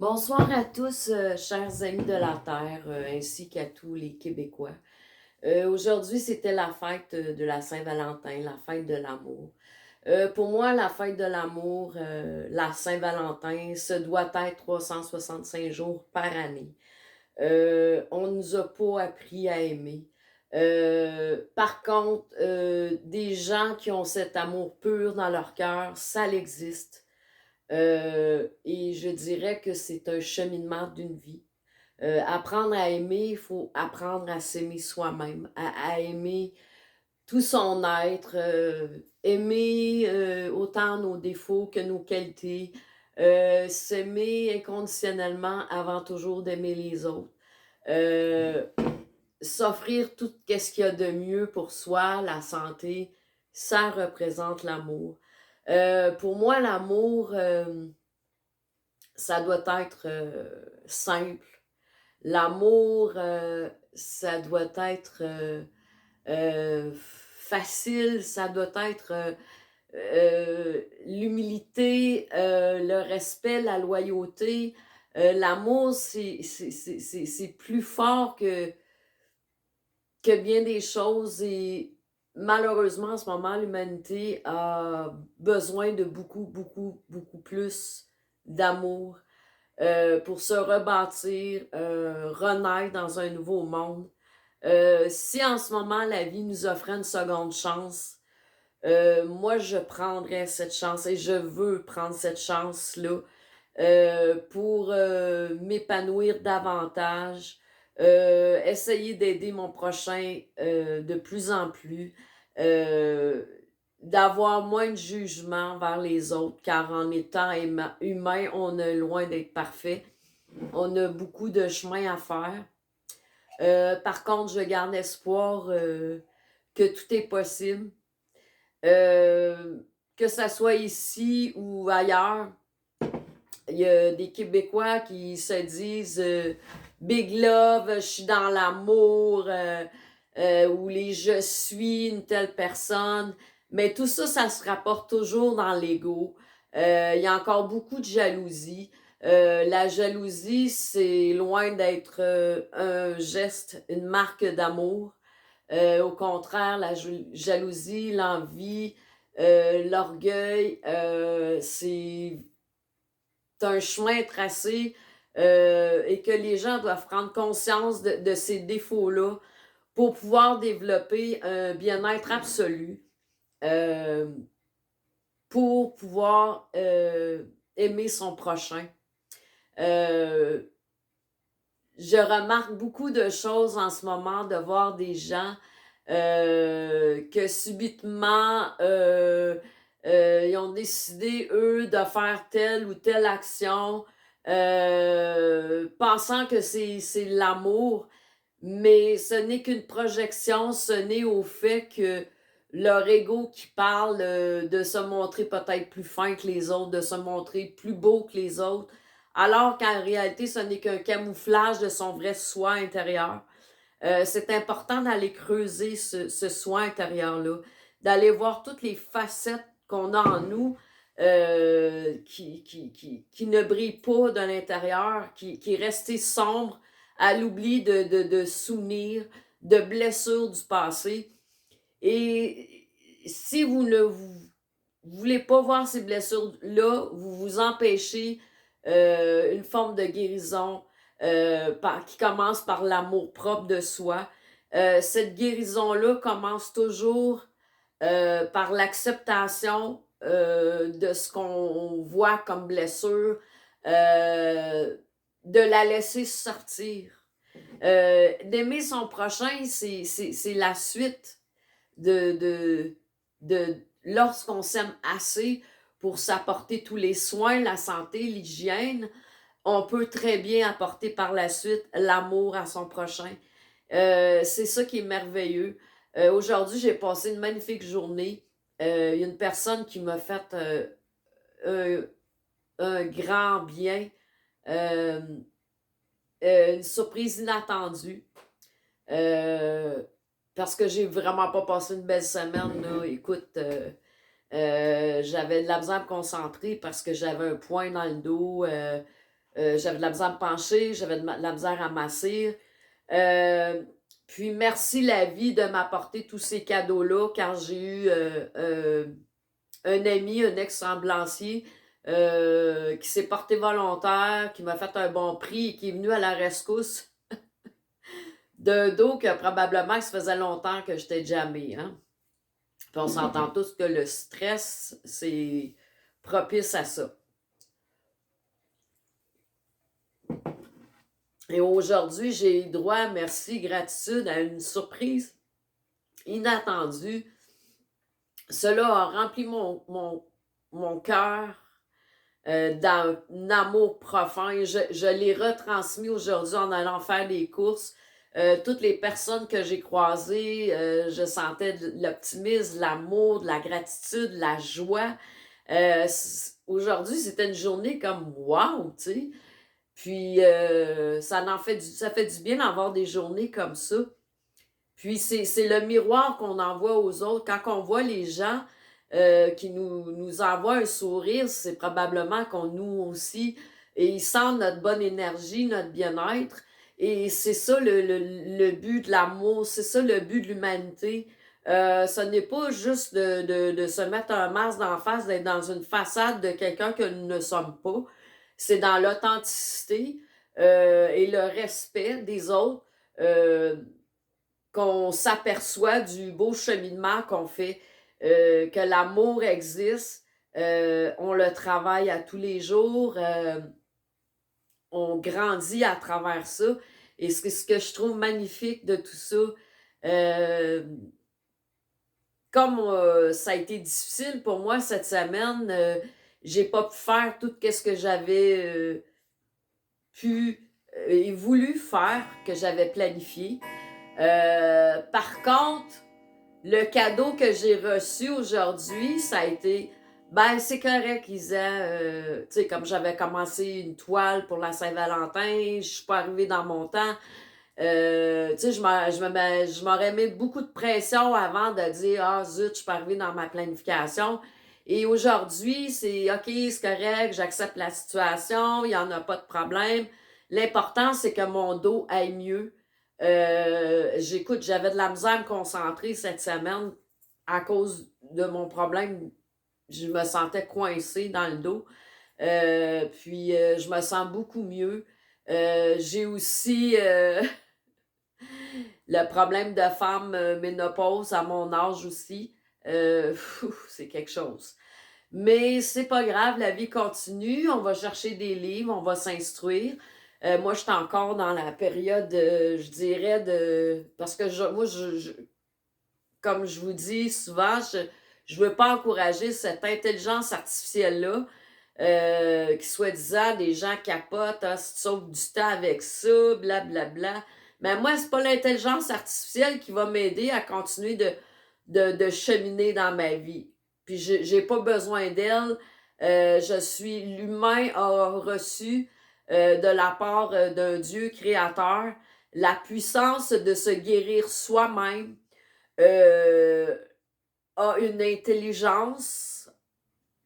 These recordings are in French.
Bonsoir à tous, chers amis de la Terre, ainsi qu'à tous les Québécois. Aujourd'hui, c'était la fête de la Saint-Valentin, la fête de l'amour. Pour moi, la fête de l'amour, la Saint-Valentin, ce doit être 365 jours par année. On ne nous a pas appris à aimer. Par contre, des gens qui ont cet amour pur dans leur cœur, ça existe. Et je dirais que c'est un cheminement d'une vie. Apprendre à aimer, il faut apprendre à s'aimer soi-même, à aimer tout son être, aimer autant nos défauts que nos qualités, s'aimer inconditionnellement avant toujours d'aimer les autres, euh, s'offrir tout ce qu'il y a de mieux pour soi, la santé, ça représente l'amour. Pour moi, l'amour, ça doit être simple. L'amour, ça doit être facile, ça doit être l'humilité, le respect, la loyauté. L'amour, c'est plus fort que bien des choses et malheureusement, en ce moment, l'humanité a besoin de beaucoup, beaucoup, beaucoup plus d'amour pour se rebâtir, renaître dans un nouveau monde. Si en ce moment la vie nous offrait une seconde chance, moi je prendrais cette chance et je veux prendre cette chance-là pour m'épanouir davantage, essayer d'aider mon prochain de plus en plus, euh, d'avoir moins de jugement vers les autres, car en étant humain, on est loin d'être parfait. On a beaucoup de chemin à faire. Par contre, je garde espoir que tout est possible. Euh, que ça soit ici ou ailleurs, il y a des Québécois qui se disent Big Love, je suis dans l'amour, ou les je suis une telle personne. Mais tout ça, ça se rapporte toujours dans l'ego. Il y a encore beaucoup de jalousie. La jalousie, c'est loin d'être un geste, une marque d'amour. Au contraire, la jalousie, l'envie, l'orgueil, c'est un chemin tracé et que les gens doivent prendre conscience de ces défauts-là pour pouvoir développer un bien-être absolu, euh, pour pouvoir aimer son prochain. Euh, je remarque beaucoup de choses en ce moment, de voir des gens que subitement ils ont décidé, eux, de faire telle ou telle action, pensant que c'est l'amour, mais ce n'est qu'une projection, ce n'est au fait que leur ego qui parle de se montrer peut-être plus fin que les autres, de se montrer plus beau que les autres, alors qu'en réalité, ce n'est qu'un camouflage de son vrai soi intérieur. C'est important d'aller creuser ce soi intérieur-là, d'aller voir toutes les facettes qu'on a en nous qui ne brillent pas de l'intérieur, qui est resté sombre à l'oubli de souvenirs, de blessures du passé. Et si vous ne voulez pas voir ces blessures-là, vous vous empêchez une forme de guérison qui commence par l'amour propre de soi. Cette guérison-là commence toujours par l'acceptation de ce qu'on voit comme blessure, de la laisser sortir. D'aimer son prochain, c'est la suite de lorsqu'on s'aime assez pour s'apporter tous les soins, la santé, l'hygiène, on peut très bien apporter par la suite l'amour à son prochain. C'est ça qui est merveilleux. Aujourd'hui, j'ai passé une magnifique journée. Il y a une personne qui m'a fait un, un grand bien, euh, une surprise inattendue. Euh, Parce que j'ai vraiment pas passé une belle semaine, là. Écoute, j'avais de la misère à me concentrer parce que j'avais un point dans le dos. J'avais de la misère à me pencher, j'avais de la misère à m'asseoir. Euh, Puis merci la vie de m'apporter tous ces cadeaux-là quand j'ai eu un ami, un ex-ambulancier, qui s'est porté volontaire, qui m'a fait un bon prix et qui est venu à la rescousse d'un dos que probablement ça faisait longtemps que j'étais jamais. Hein? Puis on s'entend tous que le stress, c'est propice à ça. Et aujourd'hui, j'ai eu droit, merci, gratitude, à une surprise inattendue. Cela a rempli mon cœur d'un amour profond. Et je l'ai retransmis aujourd'hui en allant faire des courses. Toutes les personnes que j'ai croisées, je sentais de l'optimisme, de l'amour, de la gratitude, de la joie. Aujourd'hui, c'était une journée comme wow, tu sais. Puis ça fait du bien d'avoir des journées comme ça. Puis c'est le miroir qu'on envoie aux autres. Quand on voit les gens qui nous envoient un sourire, c'est probablement qu'on nous aussi, et ils sentent notre bonne énergie, notre bien-être. Et c'est ça le but de l'amour, c'est ça le but de l'humanité. Ce n'est pas juste de se mettre un masque d'en face, d'être dans une façade de quelqu'un que nous ne sommes pas. C'est dans l'authenticité et le respect des autres. Qu'on s'aperçoit du beau cheminement qu'on fait, que l'amour existe, on le travaille à tous les jours, on grandit à travers ça. Et ce que je trouve magnifique de tout ça, comme ça a été difficile pour moi cette semaine, j'ai pas pu faire tout ce que j'avais pu et voulu faire, que j'avais planifié. Par contre, le cadeau que j'ai reçu aujourd'hui, ça a été, ben c'est correct, Isa. Tu sais, comme j'avais commencé une toile pour la Saint-Valentin, je suis pas arrivée dans mon temps. Tu sais, je m'aurais mis beaucoup de pression avant de dire, ah zut, je suis pas arrivée dans ma planification. Et aujourd'hui, c'est OK, c'est correct, j'accepte la situation, il n'y en a pas de problème. L'important, c'est que mon dos aille mieux. J'avais de la misère à me concentrer cette semaine à cause de mon problème. Je me sentais coincée dans le dos. Puis, je me sens beaucoup mieux. J'ai aussi le problème de femme ménopause à mon âge aussi. C'est quelque chose. Mais c'est pas grave, la vie continue. On va chercher des livres, on va s'instruire. Moi, je suis encore dans la période, je dirais, parce que comme je vous dis souvent, je veux pas encourager cette intelligence artificielle-là, qui soi-disant, des gens capotent, hein, si tu sauves du temps avec ça, blablabla. Mais moi, c'est pas l'intelligence artificielle qui va m'aider à continuer de cheminer dans ma vie. Puis j'ai pas besoin d'elle. L'humain a reçu de la part d'un Dieu créateur la puissance de se guérir soi-même, euh, a une intelligence.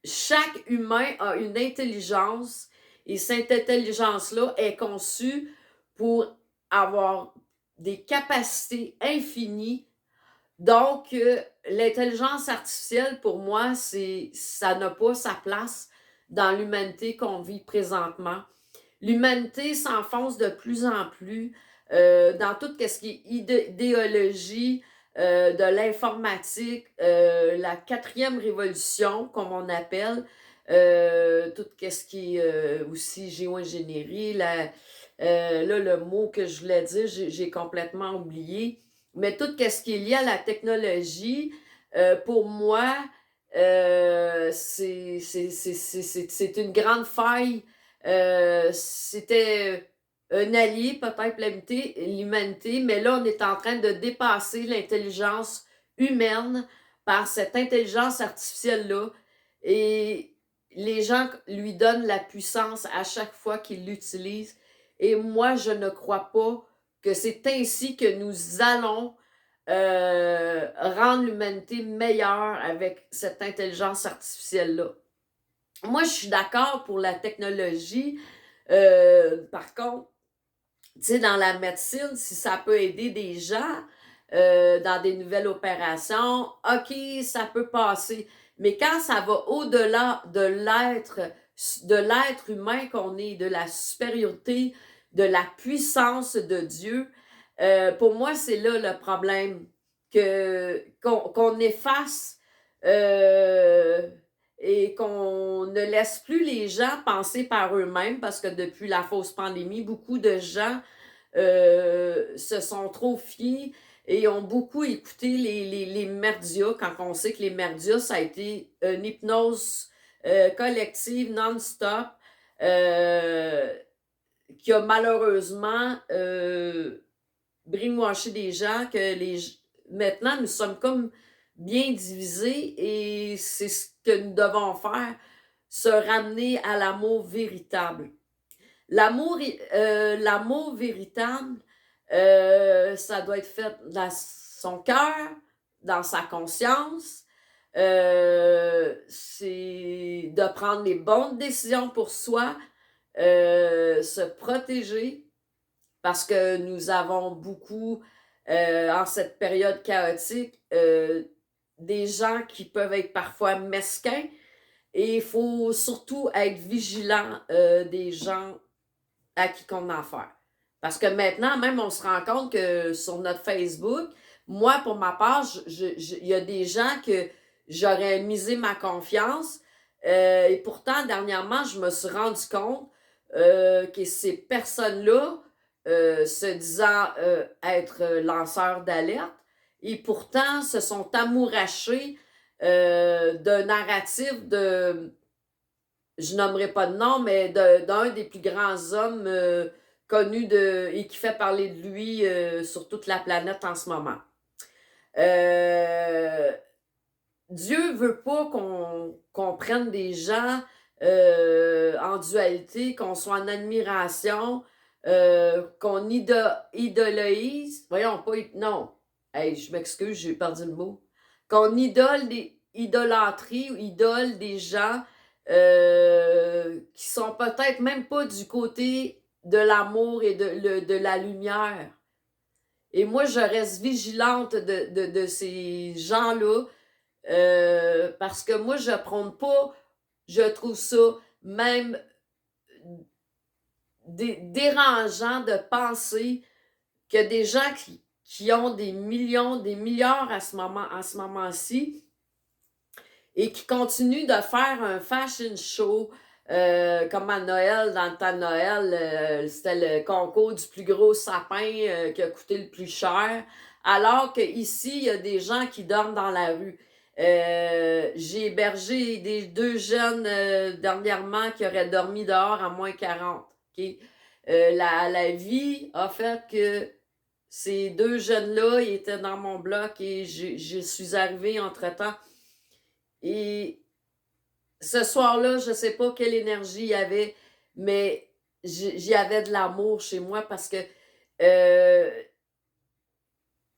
Chaque humain a une intelligence et cette intelligence-là est conçue pour avoir des capacités infinies. Donc, l'intelligence artificielle, pour moi, ça n'a pas sa place dans l'humanité qu'on vit présentement. L'humanité s'enfonce de plus en plus dans tout ce qui est idéologie de l'informatique, la quatrième révolution, comme on appelle, tout ce qui est aussi géo-ingénierie. Là, le mot que je voulais dire, j'ai complètement oublié. Mais tout ce qui est lié à la technologie, pour moi, c'est une grande faille. C'était un allié, peut-être l'humanité, mais là, on est en train de dépasser l'intelligence humaine par cette intelligence artificielle-là. Et les gens lui donnent la puissance à chaque fois qu'ils l'utilisent. Et moi, je ne crois pas que c'est ainsi que nous allons rendre l'humanité meilleure avec cette intelligence artificielle-là. Moi, je suis d'accord pour la technologie. Par contre, tu sais, dans la médecine, si ça peut aider des gens dans des nouvelles opérations, OK, ça peut passer. Mais quand ça va au-delà de l'être humain qu'on est, de la supériorité, de la puissance de Dieu, pour moi, c'est là le problème, qu'on efface et qu'on ne laisse plus les gens penser par eux-mêmes, parce que depuis la fausse pandémie, beaucoup de gens se sont trop fiés et ont beaucoup écouté les merdias, quand on sait que les merdias, ça a été une hypnose collective non-stop qui a malheureusement brainwashé des gens maintenant, nous sommes comme bien divisés et c'est ce que nous devons faire, se ramener à l'amour véritable. L'amour véritable, ça doit être fait dans son cœur, dans sa conscience. C'est de prendre les bonnes décisions pour soi, se protéger, parce que nous avons beaucoup, en cette période chaotique, des gens qui peuvent être parfois mesquins. Et il faut surtout être vigilant des gens à qui qu'on a affaire. Parce que maintenant, même, on se rend compte que sur notre Facebook, moi, pour ma part, il y a des gens que j'aurais misé ma confiance. Et pourtant, dernièrement, je me suis rendu compte que ces personnes-là, se disant être lanceurs d'alerte, et pourtant se sont amourachés d'un narratif je nommerai pas de nom, mais d'un des plus grands hommes connus et qui fait parler de lui sur toute la planète en ce moment. Dieu veut pas qu'on prenne des gens en dualité, qu'on soit en admiration, qu'on idolise. Voyons, pas... Non. Hey, je m'excuse, j'ai perdu le mot. Qu'on idolâtrie ou idole des gens qui sont peut-être même pas du côté de l'amour et de la lumière. Et moi, je reste vigilante de ces gens-là parce que moi, je prône pas, je trouve ça même dérangeant de penser que des gens qui ont des millions, des milliards à ce moment-ci, et qui continuent de faire un fashion show comme à Noël, dans le temps de Noël, c'était le concours du plus gros sapin qui a coûté le plus cher, alors qu'ici, il y a des gens qui dorment dans la rue. J'ai hébergé deux jeunes dernièrement qui auraient dormi dehors à moins 40. Okay? La vie a fait que ces deux jeunes-là étaient dans mon bloc et je suis arrivée entre-temps. Et ce soir-là, je ne sais pas quelle énergie il y avait, mais j'y avais de l'amour chez moi parce que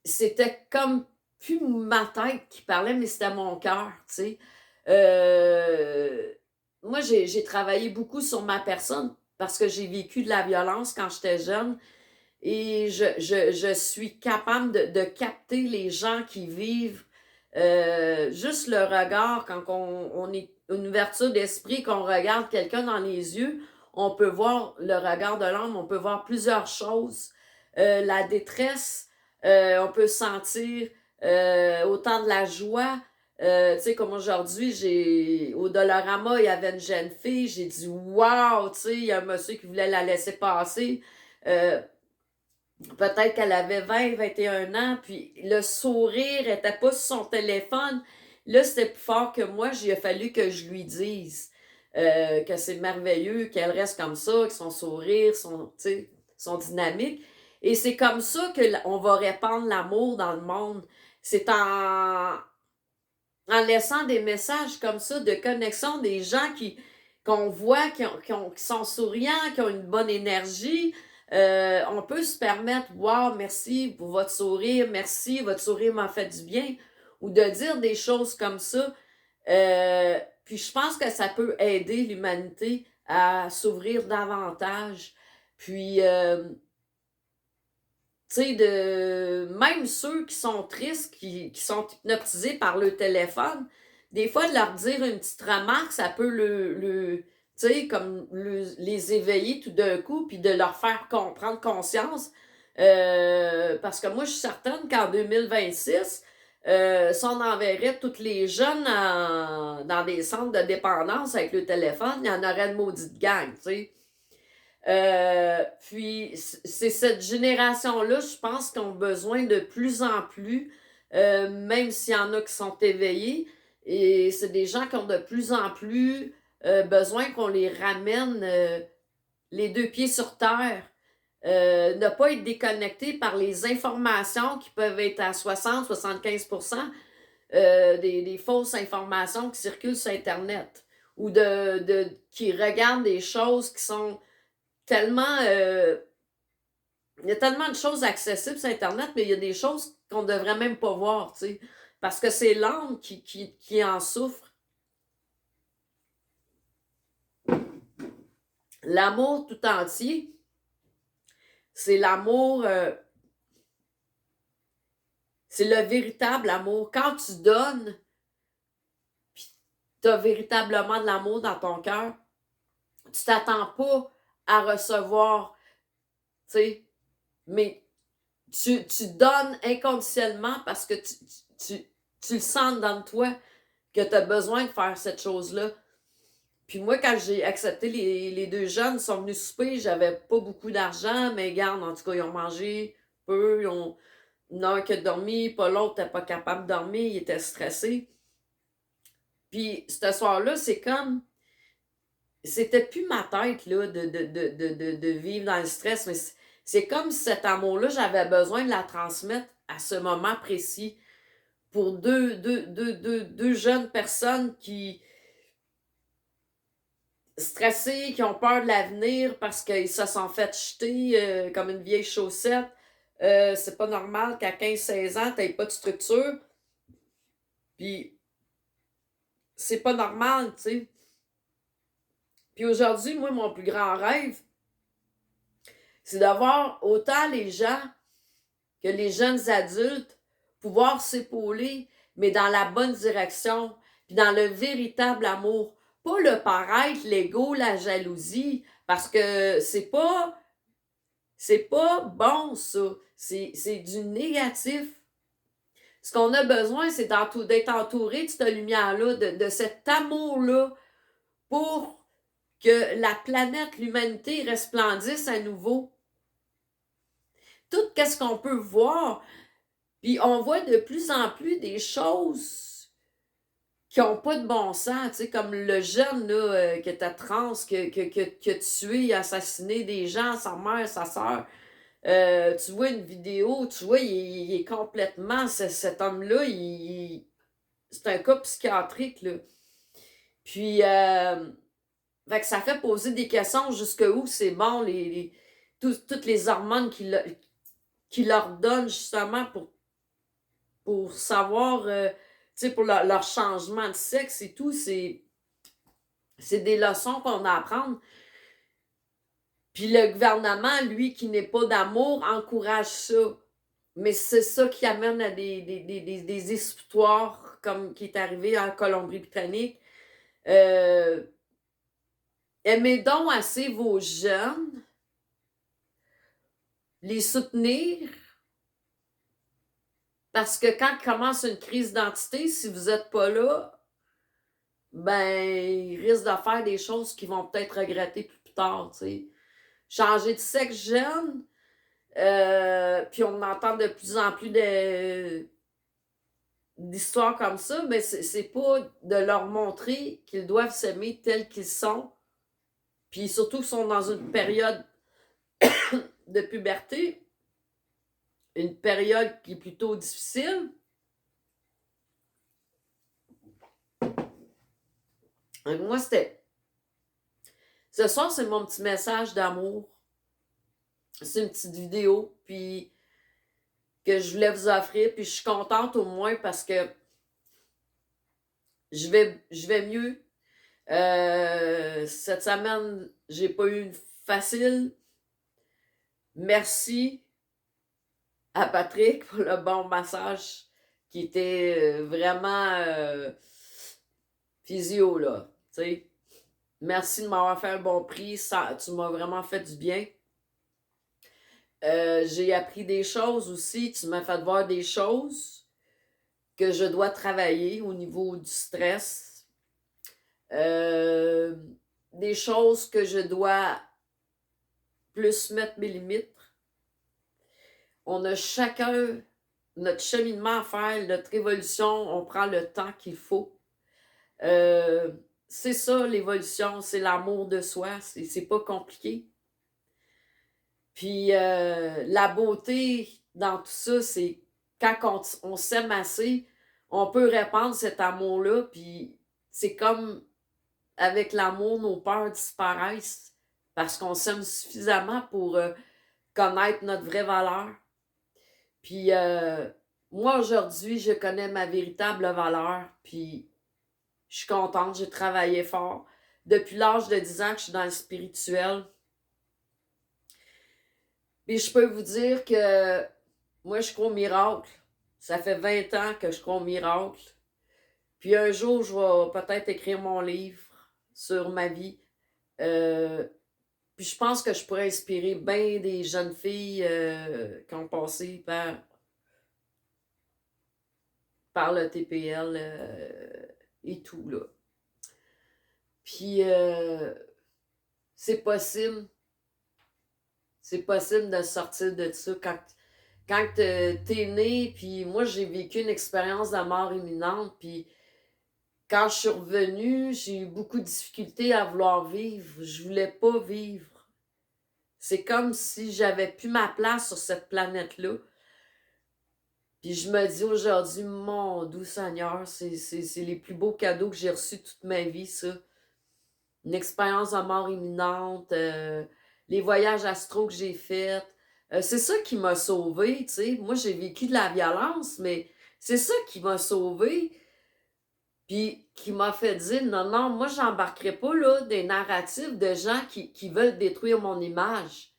c'était comme plus ma tête qui parlait, mais c'était mon cœur, tu sais. Moi, j'ai travaillé beaucoup sur ma personne parce que j'ai vécu de la violence quand j'étais jeune et je suis capable de capter les gens qui vivent juste le regard, quand on est une ouverture d'esprit, qu'on regarde quelqu'un dans les yeux, on peut voir le regard de l'homme, on peut voir plusieurs choses. La détresse, on peut sentir autant de la joie. Tu sais, comme aujourd'hui, au Dollarama, il y avait une jeune fille, j'ai dit « Wow! » Tu sais, il y a un monsieur qui voulait la laisser passer. Peut-être qu'elle avait 20, 21 ans, puis le sourire n'était pas sur son téléphone. Là, c'était plus fort que moi. Il a fallu que je lui dise que c'est merveilleux, qu'elle reste comme ça, que son sourire, son dynamique. Et c'est comme ça qu'on va répandre l'amour dans le monde. C'est en laissant des messages comme ça de connexion, des gens qu'on voit, qui sont souriants, qui ont une bonne énergie. On peut se permettre, wow, merci pour votre sourire, merci, votre sourire m'a fait du bien, ou de dire des choses comme ça. Puis je pense que ça peut aider l'humanité à s'ouvrir davantage. Puis, tu sais, même ceux qui sont tristes, qui sont hypnotisés par le téléphone, des fois, de leur dire une petite remarque, ça peut tu sais, comme les éveiller tout d'un coup, puis de leur faire prendre conscience. Parce que moi, je suis certaine qu'en 2026, si on enverrait tous les jeunes dans des centres de dépendance avec le téléphone, il y en aurait une maudite gang, tu sais. Puis, c'est cette génération-là, je pense, qu'on a besoin de plus en plus, même s'il y en a qui sont éveillés, et c'est des gens qui ont de plus en plus besoin qu'on les ramène les deux pieds sur terre. Ne pas être déconnecté par les informations qui peuvent être à 60-75%, des fausses informations qui circulent sur Internet, ou qui regardent des choses qui sont tellement... il y a tellement de choses accessibles sur Internet, mais il y a des choses qu'on ne devrait même pas voir, tu sais, parce que c'est l'âme qui en souffre. L'amour tout entier, c'est l'amour, c'est le véritable amour. Quand tu donnes, puis tu as véritablement de l'amour dans ton cœur, tu t'attends pas à recevoir, tu sais, mais tu donnes inconditionnellement parce que tu le sens dans toi que tu as besoin de faire cette chose-là. Puis moi, quand j'ai accepté les deux jeunes, ils sont venus souper, j'avais pas beaucoup d'argent, mais regarde, en tout cas, ils ont mangé peu, il y en a un qui a dormi, pas l'autre n'était pas capable de dormir, il était stressé. Puis ce soir-là, c'est comme, c'était plus ma tête là, de vivre dans le stress, mais c'est comme si cet amour-là, j'avais besoin de la transmettre à ce moment précis pour deux jeunes personnes qui stressés, qui ont peur de l'avenir parce qu'ils se sont fait jeter comme une vieille chaussette. C'est pas normal qu'à 15-16 ans, t'aies pas de structure. Puis c'est pas normal, tu sais. Puis aujourd'hui, moi, mon plus grand rêve, c'est d'avoir autant les gens que les jeunes adultes pouvoir s'épauler, mais dans la bonne direction, puis dans le véritable amour. Pas le paraître, l'ego, la jalousie, parce que c'est pas bon, ça. C'est du négatif. Ce qu'on a besoin, c'est d'être entouré de cette lumière-là, de cet amour-là, pour que la planète, l'humanité resplendisse à nouveau. Tout ce qu'on peut voir, puis on voit de plus en plus des choses qui n'ont pas de bon sens, tu sais, comme le jeune là, qui était trans, qui a tué, assassiné des gens, sa mère, sa soeur. Tu vois une vidéo, tu vois, il est complètement, cet homme-là, c'est un cas psychiatrique, là. Puis, fait que ça fait poser des questions jusqu'où c'est bon, toutes les hormones qui leur donnent justement pour savoir, tu sais, pour leur changement de sexe et tout, c'est des leçons qu'on a à apprendre. Puis le gouvernement, lui, qui n'est pas d'amour, encourage ça. Mais c'est ça qui amène à des histoires comme qui est arrivé en Colombie-Britannique. Aimez donc assez vos jeunes, les soutenir, parce que quand commence une crise d'identité, si vous n'êtes pas là, ben, ils risquent de faire des choses qu'ils vont peut-être regretter plus tard, tu sais. Changer de sexe jeune, puis on entend de plus en plus d'histoires comme ça, mais c'est pas de leur montrer qu'ils doivent s'aimer tels qu'ils sont, puis surtout qu'ils sont dans une période de puberté, une période qui est plutôt difficile. Donc moi, ce soir, c'est mon petit message d'amour. C'est une petite vidéo, puis que je voulais vous offrir, puis je suis contente au moins parce que je vais mieux. Cette semaine, j'ai pas eu une facile. Merci à Patrick pour le bon massage qui était vraiment physio, là. T'sais. Merci de m'avoir fait un bon prix. Tu m'as vraiment fait du bien. J'ai appris des choses aussi. Tu m'as fait voir des choses que je dois travailler au niveau du stress. Des choses que je dois plus mettre mes limites. On a chacun notre cheminement à faire, notre évolution. On prend le temps qu'il faut. C'est ça, l'évolution. C'est l'amour de soi. C'est pas compliqué. Puis la beauté dans tout ça, c'est quand on s'aime assez, on peut répandre cet amour-là, puis c'est comme avec l'amour, nos peurs disparaissent parce qu'on s'aime suffisamment pour connaître notre vraie valeur. Puis moi, aujourd'hui, je connais ma véritable valeur, puis je suis contente, j'ai travaillé fort. Depuis l'âge de 10 ans que je suis dans le spirituel. Puis je peux vous dire que moi, je crois au miracle. Ça fait 20 ans que je crois au miracle. Puis un jour, je vais peut-être écrire mon livre sur ma vie. Puis je pense que je pourrais inspirer bien des jeunes filles qui ont passé par le TPL et tout, là. Puis c'est possible. C'est possible de sortir de ça quand t'es né, puis moi, j'ai vécu une expérience de mort imminente, puis quand je suis revenue, j'ai eu beaucoup de difficultés à vouloir vivre. Je voulais pas vivre. C'est comme si j'avais plus ma place sur cette planète-là. Puis je me dis aujourd'hui, mon doux Seigneur, c'est les plus beaux cadeaux que j'ai reçus toute ma vie, ça. Une expérience de mort imminente, les voyages astro que j'ai faits. C'est ça qui m'a sauvée, tu sais. Moi, j'ai vécu de la violence, mais c'est ça qui m'a sauvée. Puis qui m'a fait dire, non, non, moi, j'embarquerai pas là des narratifs de gens qui veulent détruire mon image.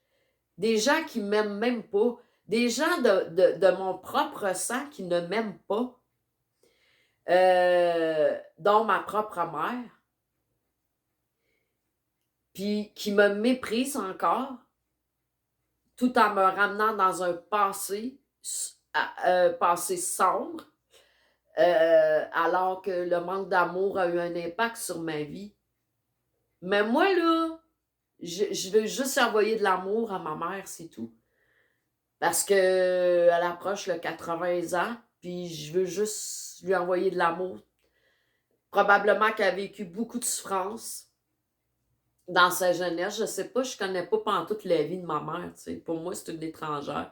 Des gens qui m'aiment même pas. Des gens de mon propre sang qui ne m'aiment pas. Dont ma propre mère. Puis qui me méprisent encore, tout en me ramenant dans un passé sombre, alors que le manque d'amour a eu un impact sur ma vie. Mais moi, là, je veux juste envoyer de l'amour à ma mère, c'est tout. Parce que elle approche le 80 ans, puis je veux juste lui envoyer de l'amour. Probablement qu'elle a vécu beaucoup de souffrance dans sa jeunesse. Je sais pas, je connais pas pantoute la vie de ma mère, tu sais. Pour moi, c'est une étrangère.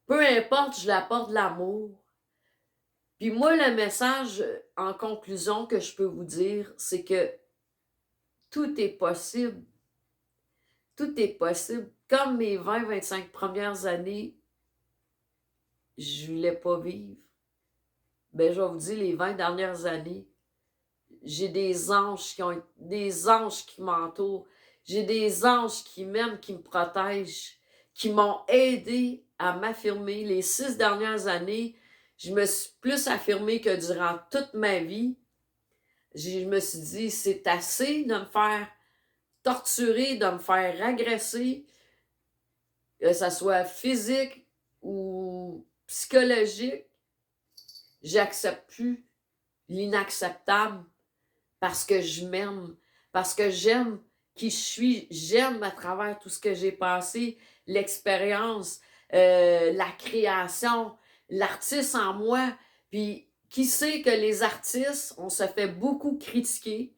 Peu importe, je lui apporte de l'amour. Puis moi, le message en conclusion que je peux vous dire, c'est que tout est possible. Tout est possible. Comme mes 20-25 premières années, je voulais pas vivre. Ben, je vais vous dire, les 20 dernières années, j'ai des anges qui m'entourent. J'ai des anges qui m'aiment, qui me protègent, qui m'ont aidé à m'affirmer. Les 6 dernières années, je me suis plus affirmée que durant toute ma vie. Je me suis dit, c'est assez de me faire torturer, de me faire agresser, que ça soit physique ou psychologique. J'accepte plus l'inacceptable parce que je m'aime, parce que j'aime qui je suis, j'aime à travers tout ce que j'ai passé, l'expérience, la création, l'artiste en moi. Puis qui sait que les artistes, on se fait beaucoup critiquer.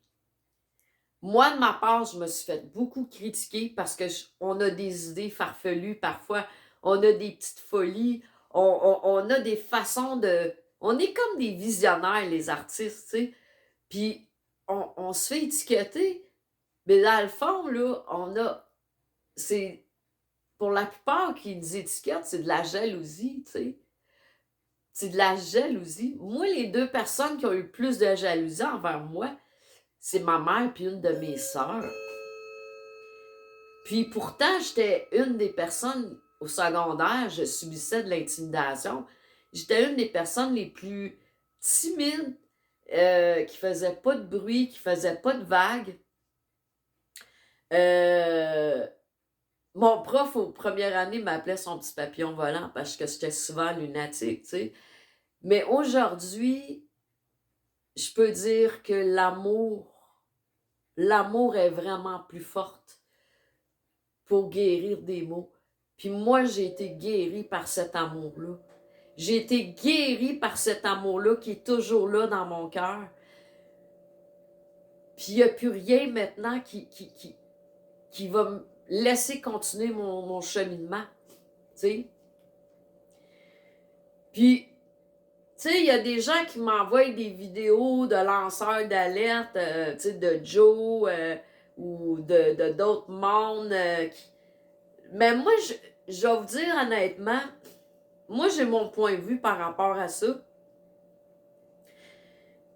Moi, de ma part, je me suis fait beaucoup critiquer parce que on a des idées farfelues parfois, on a des petites folies, on a des façons de... On est comme des visionnaires, les artistes, tu sais. Puis on se fait étiqueter, mais dans le fond, là, c'est... Pour la plupart qui nous étiquettent, c'est de la jalousie, tu sais. C'est de la jalousie. Moi, les 2 personnes qui ont eu plus de jalousie envers moi, c'est ma mère puis une de mes sœurs. Puis pourtant, j'étais une des personnes au secondaire, je subissais de l'intimidation. J'étais une des personnes les plus timides, qui faisait pas de bruit, qui faisait pas de vagues. Mon prof aux premières années m'appelait son petit papillon volant parce que j'étais souvent lunatique, tu sais. Mais aujourd'hui, je peux dire que l'amour est vraiment plus forte pour guérir des maux. Puis moi, j'ai été guérie par cet amour-là. J'ai été guérie par cet amour-là qui est toujours là dans mon cœur. Puis il n'y a plus rien maintenant qui va me laisser continuer mon cheminement. Tu sais? Puis, tu sais, il y a des gens qui m'envoient des vidéos de lanceurs d'alerte, tu sais, de Joe ou de d'autres mondes. Mais moi, je vais vous dire honnêtement, moi, j'ai mon point de vue par rapport à ça.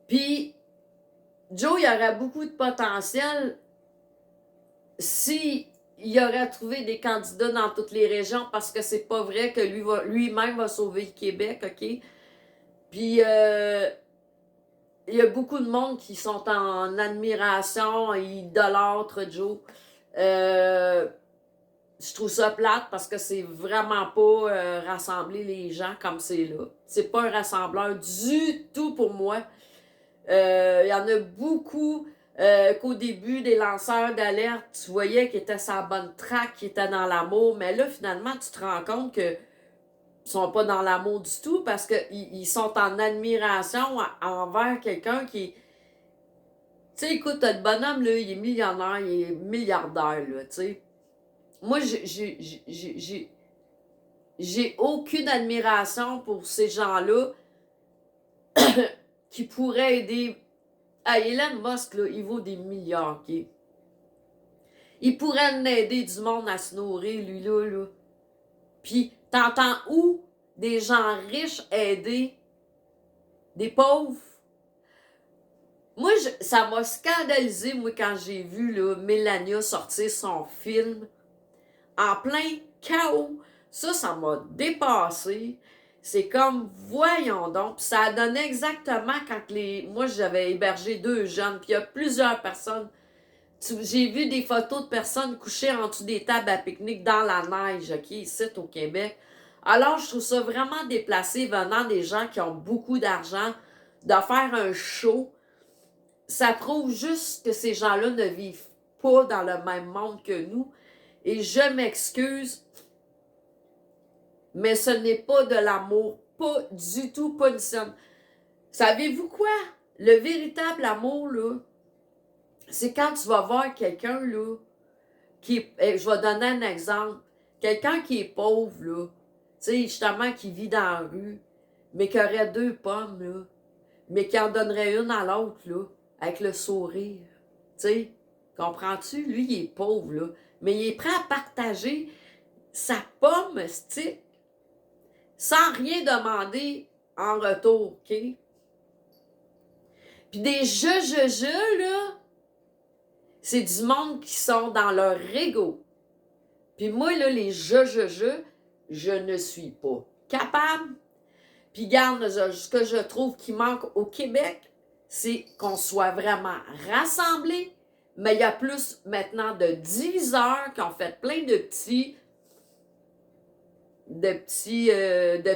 Puis, Joe, il aurait beaucoup de potentiel si il aurait trouvé des candidats dans toutes les régions parce que c'est pas vrai que lui-même va sauver le Québec, OK? Puis, il y a beaucoup de monde qui sont en admiration, ils idolâtrent Joe. Je trouve ça plate parce que c'est vraiment pas rassembler les gens comme c'est là. C'est pas un rassembleur du tout pour moi. Il y en a beaucoup qu'au début des lanceurs d'alerte, tu voyais qu'ils étaient sur la bonne track, qu'ils étaient dans l'amour, mais là, finalement, tu te rends compte que sont pas dans l'amour du tout parce qu'ils sont en admiration envers quelqu'un qui... Tu sais, écoute, le bonhomme, là, il est millionnaire, il est milliardaire, là, tu sais. Moi, j'ai aucune admiration pour ces gens-là qui pourraient aider... Ah, Elon Musk, là, il vaut des milliards, OK? Il pourrait aider du monde à se nourrir, lui, là. Puis, t'entends où des gens riches aider des pauvres? Moi, ça m'a scandalisé, moi, quand j'ai vu là, Mélania sortir son film en plein chaos. Ça m'a dépassé. C'est comme, voyons donc. Puis ça a donné exactement quand moi, j'avais hébergé 2 jeunes, puis il y a plusieurs personnes. J'ai vu des photos de personnes couchées en dessous des tables à pique-nique dans la neige, OK, ici au Québec. Alors, je trouve ça vraiment déplacé venant des gens qui ont beaucoup d'argent de faire un show. Ça prouve juste que ces gens-là ne vivent pas dans le même monde que nous. Et je m'excuse, mais ce n'est pas de l'amour. Pas du tout, pas une scène. Savez-vous quoi? Le véritable amour, là, c'est quand tu vas voir quelqu'un, là, je vais donner un exemple. Quelqu'un qui est pauvre, là, tu sais, justement, qui vit dans la rue, mais qui aurait 2 pommes, là, mais qui en donnerait une à l'autre, là, avec le sourire. Tu sais, comprends-tu? Lui, il est pauvre, là, mais il est prêt à partager sa pomme stick sans rien demander en retour, OK? Puis des je, là, c'est du monde qui sont dans leur ego. Puis moi, là, les je ne suis pas capable. Puis garde, ce que je trouve qui manque au Québec, c'est qu'on soit vraiment rassemblés, mais il y a plus maintenant de diviseurs qui ont fait plein de petites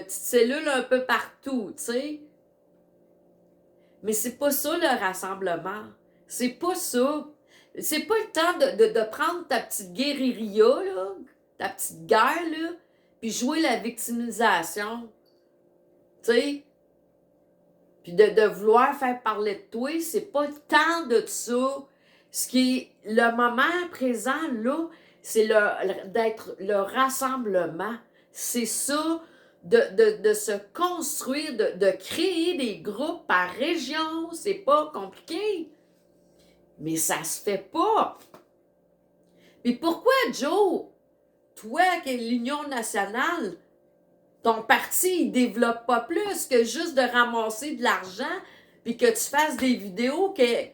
cellules un peu partout, tu sais. Mais c'est pas ça le rassemblement. C'est pas ça. C'est pas le temps de prendre ta petite guérilla, là, ta petite guerre, là, puis jouer la victimisation. Tu sais? Puis de vouloir faire parler de toi, c'est pas le temps de ça. Ce qui est le moment présent, là, c'est d'être le rassemblement. C'est ça, de se construire, de créer des groupes par région. C'est pas compliqué. Mais ça se fait pas. Puis pourquoi, Joe, toi qui es l'Union nationale, ton parti, il développe pas plus que juste de ramasser de l'argent puis que tu fasses des vidéos que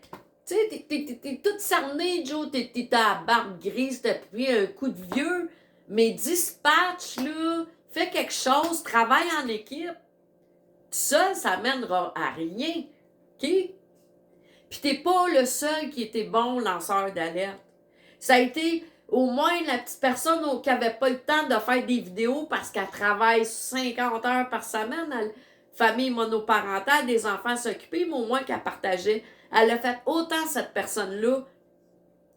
Tu sais, t'es toute cernée, Joe, t'es à la barbe grise, t'as pris un coup de vieux, mais dispatch, là, fais quelque chose, travaille en équipe. Tout seul, ça mènera à rien, OK? Puis t'es pas le seul qui était bon lanceur d'alerte. Ça a été au moins la petite personne qui avait pas le temps de faire des vidéos parce qu'elle travaille 50 heures par semaine, famille monoparentale, des enfants à s'occuper, mais au moins qu'elle partageait. Elle a fait autant cette personne-là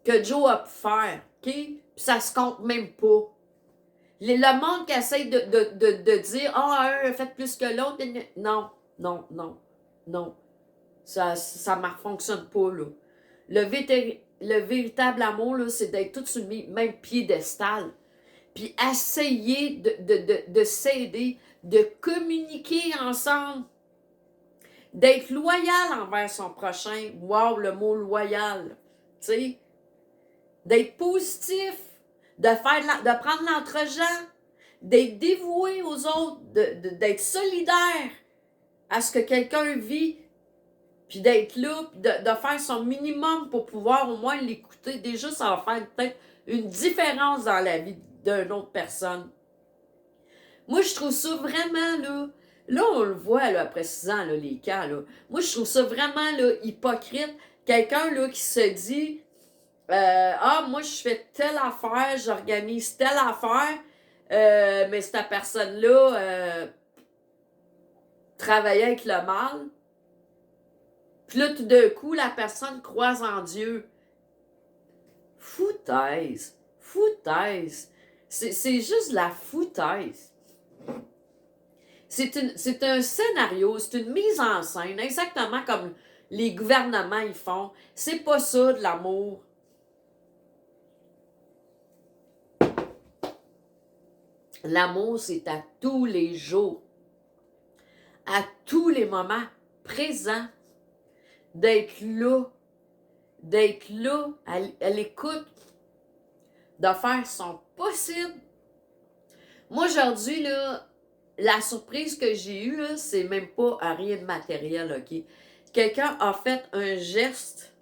que Joe a pu faire, OK? Puis ça se compte même pas. Le monde qui essaye de dire « Ah, un a fait plus que l'autre », non, non, non, non. Ça ne fonctionne pas, là. Le véritable amour, là, c'est d'être tous sur le même piédestal. Puis essayer de s'aider, de communiquer ensemble, d'être loyal envers son prochain. Wow, le mot loyal. Tu sais, d'être positif, de prendre l'entre-gens, d'être dévoué aux autres, d'être solidaire à ce que quelqu'un vit, puis d'être là, puis de faire son minimum pour pouvoir au moins l'écouter. Déjà, ça va faire peut-être une différence dans la vie d'une autre personne. Moi, je trouve ça vraiment, là on le voit, là, après 6 ans, là, les cas, là. Moi, je trouve ça vraiment, là, hypocrite. Quelqu'un, là, qui se dit, ah, moi, je fais telle affaire, j'organise telle affaire, mais cette personne-là travaillait avec le mal. Puis là, tout d'un coup, la personne croise en Dieu. Foutaise. Foutaise. C'est juste de la foutaise. C'est un scénario, c'est une mise en scène, exactement comme les gouvernements y font. C'est pas ça de l'amour. L'amour, c'est à tous les jours, à tous les moments présents, d'être là, à l'écoute, de faire son possible. Moi, aujourd'hui, là, la surprise que j'ai eue, là, c'est même pas à rien de matériel, OK? Quelqu'un a fait un geste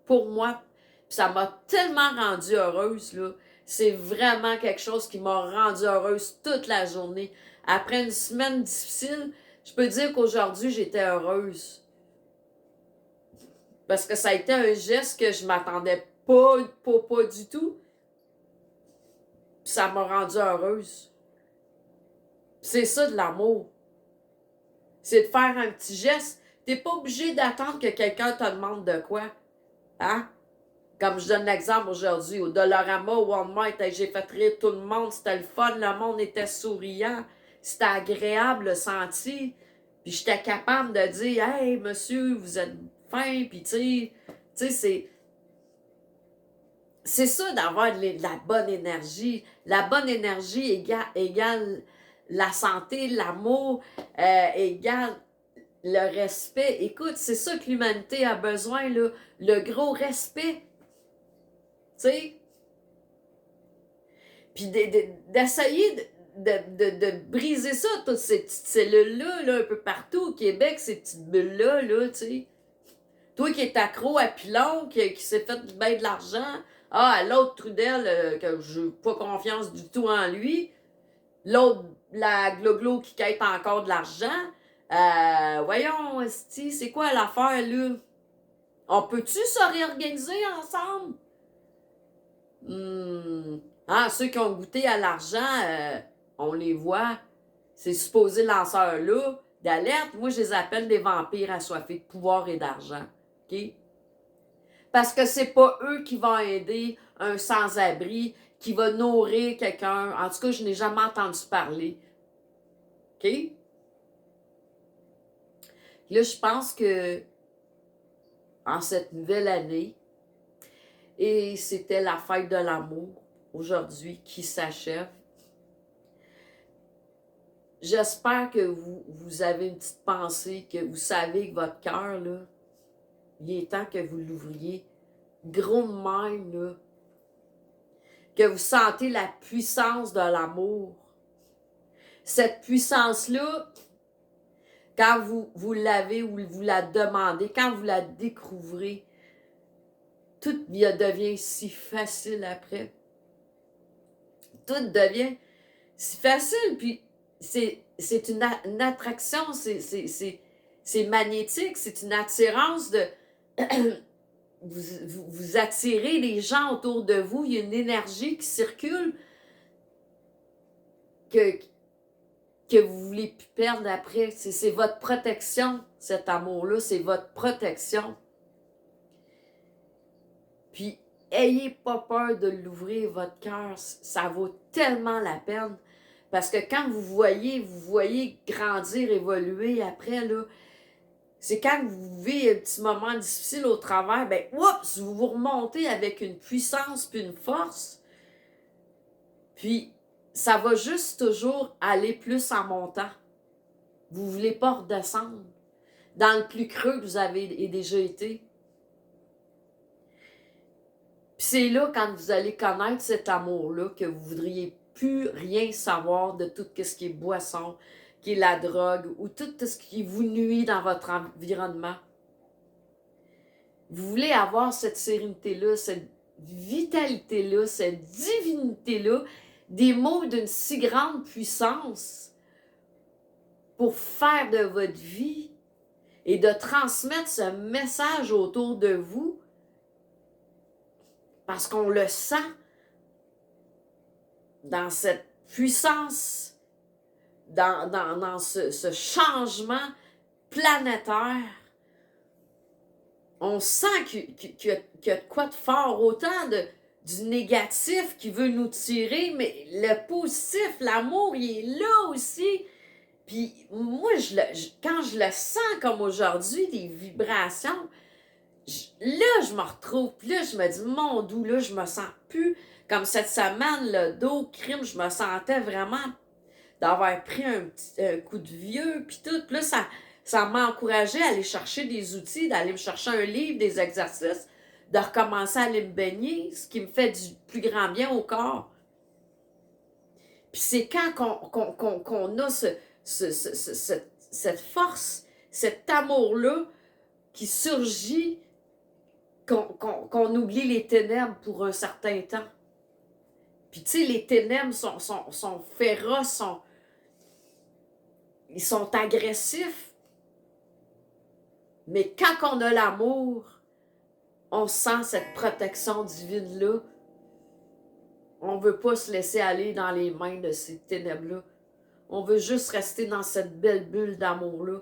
pour moi, puis ça m'a tellement rendue heureuse, là. C'est vraiment quelque chose qui m'a rendue heureuse toute la journée. Après une semaine difficile, je peux dire qu'aujourd'hui, j'étais heureuse. Parce que ça a été un geste que je m'attendais pas du tout. Puis ça m'a rendue heureuse. C'est ça de l'amour. C'est de faire un petit geste. T'es pas obligé d'attendre que quelqu'un te demande de quoi. Hein? Comme je donne l'exemple aujourd'hui, au Dollarama, au Walmart, j'ai fait rire tout le monde, c'était le fun, le monde était souriant, c'était agréable le sentir. Puis j'étais capable de dire « Hey, monsieur, vous êtes fin », puis tu sais, c'est ça d'avoir de la bonne énergie. La bonne énergie égale la santé, l'amour, égale le respect. Écoute, c'est ça que l'humanité a besoin, là, le gros respect. Tu sais? Puis d'essayer de briser ça, toutes ces petites cellules-là, là, un peu partout au Québec, ces petites bulles-là, là, tu sais. Toi qui es accro à Pilon, qui s'est fait bien de l'argent, ah, l'autre Trudel, que je n'ai pas confiance du tout en lui, l'autre, la Gloglo qui quête encore de l'argent, voyons, c'est quoi l'affaire, là? On peut-tu se réorganiser ensemble? Ah, ceux qui ont goûté à l'argent, on les voit. Ces supposés lanceurs-là d'alerte, moi, je les appelle des vampires assoiffés de pouvoir et d'argent. OK? Parce que c'est pas eux qui vont aider un sans-abri, qui va nourrir quelqu'un. En tout cas, je n'ai jamais entendu parler. OK? Là, je pense que en cette nouvelle année, et c'était la fête de l'amour aujourd'hui qui s'achève. J'espère que vous avez une petite pensée, que vous savez que votre cœur, là, il est temps que vous l'ouvriez gros de même, là. Que vous sentez la puissance de l'amour. Cette puissance-là, quand vous l'avez ou vous la demandez, quand vous la découvrez, tout devient si facile après. Tout devient si facile, puis c'est une attraction, c'est magnétique, c'est une attirance de... vous attirez les gens autour de vous, il y a une énergie qui circule que vous ne voulez plus perdre après. C'est votre protection, cet amour-là, c'est votre protection. Puis, ayez pas peur de l'ouvrir, votre cœur, ça vaut tellement la peine. Parce que quand vous voyez grandir, évoluer après, là, c'est quand vous vivez un petit moment difficile au travers, ben, oups, vous vous remontez avec une puissance puis une force. Puis, ça va juste toujours aller plus en montant. Vous ne voulez pas redescendre dans le plus creux que vous avez déjà été. Puis c'est là, quand vous allez connaître cet amour-là, que vous ne voudriez plus rien savoir de tout ce qui est boisson, qui est la drogue, ou tout ce qui vous nuit dans votre environnement. Vous voulez avoir cette sérénité-là, cette vitalité-là, cette divinité-là, des mots d'une si grande puissance pour faire de votre vie et de transmettre ce message autour de vous, parce qu'on le sent dans cette puissance, dans ce changement planétaire. On sent qu'il y a de quoi de fort, autant du négatif qui veut nous tirer, mais le positif, l'amour, il est là aussi. Puis moi, quand je le sens comme aujourd'hui, des vibrations, là, je me retrouve, puis là, je me dis, mon doux, là, je me sens plus comme cette semaine, le dos, crime, je me sentais vraiment d'avoir pris un coup de vieux, puis tout. Puis là, ça m'a encouragé à aller chercher des outils, d'aller me chercher un livre, des exercices, de recommencer à aller me baigner, ce qui me fait du plus grand bien au corps. Puis c'est quand qu'on a cette force, cet amour-là qui surgit, qu'on oublie les ténèbres pour un certain temps. Puis tu sais, les ténèbres sont féroces, ils sont agressifs. Mais quand on a l'amour, on sent cette protection divine-là. On ne veut pas se laisser aller dans les mains de ces ténèbres-là. On veut juste rester dans cette belle bulle d'amour-là.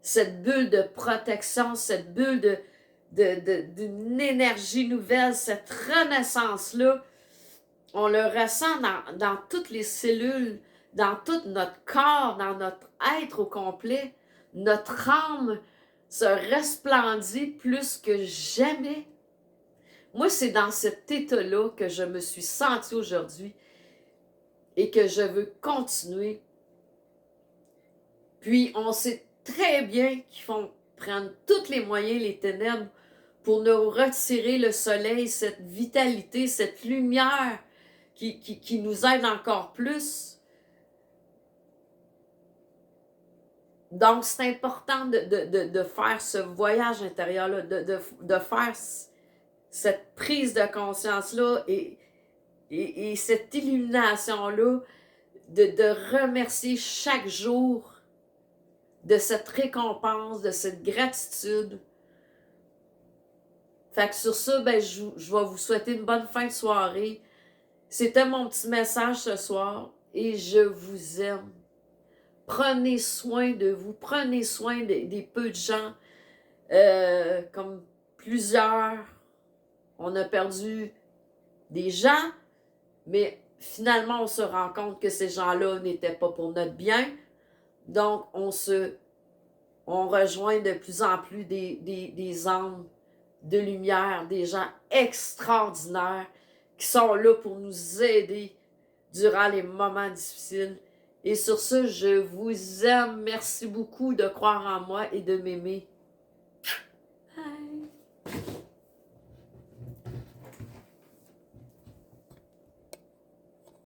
Cette bulle de protection, cette bulle d'une énergie nouvelle, cette renaissance-là. On le ressent dans toutes les cellules, dans tout notre corps, dans notre être au complet. Notre âme se resplendit plus que jamais. Moi, c'est dans cet état-là que je me suis sentie aujourd'hui et que je veux continuer. Puis, on sait très bien qu'ils prendre tous les moyens, les ténèbres, pour nous retirer le soleil, cette vitalité, cette lumière qui nous aide encore plus. Donc, c'est important de faire ce voyage intérieur-là, de faire cette prise de conscience-là et cette illumination-là, de remercier chaque jour de cette récompense, de cette gratitude. Fait que sur ça, ben, je vais vous souhaiter une bonne fin de soirée. C'était mon petit message ce soir et je vous aime. Prenez soin de vous, prenez soin des peu de gens, comme plusieurs. On a perdu des gens, mais finalement, on se rend compte que ces gens-là n'étaient pas pour notre bien. Donc, on rejoint de plus en plus des âmes de lumière, des gens extraordinaires qui sont là pour nous aider durant les moments difficiles. Et sur ce, je vous aime. Merci beaucoup de croire en moi et de m'aimer.